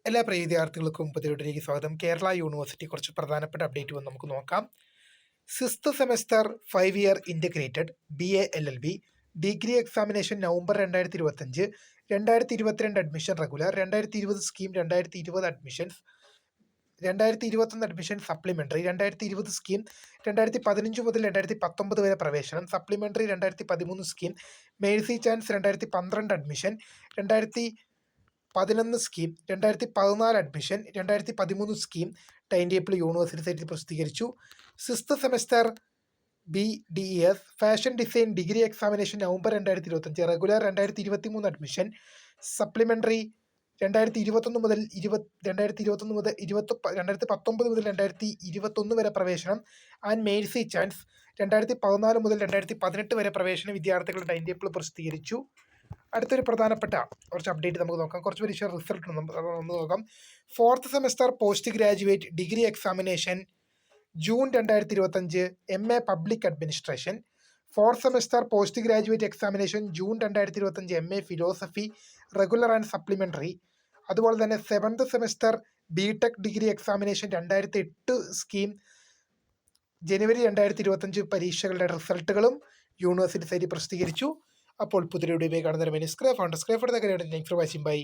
എല്ലാ പ്രിയ വിദ്യാർത്ഥികൾക്കും പുതിയതിലേക്ക് സ്വാഗതം. കേരള യൂണിവേഴ്സിറ്റി കുറച്ച് പ്രധാനപ്പെട്ട അപ്ഡേറ്റ് വന്ന് നമുക്ക് നോക്കാം. Sixth semester 5 year integrated BA LLB degree examination November 2025, 2022 admission regular, 2020 scheme, 2020 admissions, 2021 admission supplementary, 2020 scheme, 2015 മുതൽ 2019 വരെ പ്രവേശനം, supplementary 2013 scheme, Mercy chance 2012 admission, 2011 scheme, 2014 admission, 2013 scheme time table university സൈറ്റിൽ പ്രസിദ്ധീകരിച്ചു. Sixth semester BDES fashion design degree examination November 2025, regular 2023 admission, supplementary 2019 മുതൽ 2019 മുതൽ 2021 വരെ പ്രവേശനം and Mercy chance 2014 മുതൽ 2018 വരെ പ്രവേശന വിദ്യാർത്ഥികളുടെ ടൈം ടേബിൾ പ്രസിദ്ധീകരിച്ചു. അടുത്തൊരു പ്രധാനപ്പെട്ട കുറച്ച് അപ്ഡേറ്റ് നമുക്ക് നോക്കാം. കുറച്ച് പരീക്ഷ റിസൾട്ട് ഒന്ന് നോക്കാം. Fourth semester post graduate degree examination June 2025, MA public administration. Fourth semester post graduate examination June 2025, MA philosophy regular and supplementary. അതുപോലെ തന്നെ seventh semester BTech degree examination 2008 scheme ജനുവരി 2025 പരീക്ഷകളുടെ റിസൾട്ടുകളും യൂണിവേഴ്സിറ്റി സൈറ്റിൽ പ്രസിദ്ധീകരിച്ചു. അപ്പോൾ പുതിയ വീഡിയോ കാണുന്നതിന് വേണ്ടി സ്ക്രൈബ് ഫോർ വാച്ചിങ്. ബൈ.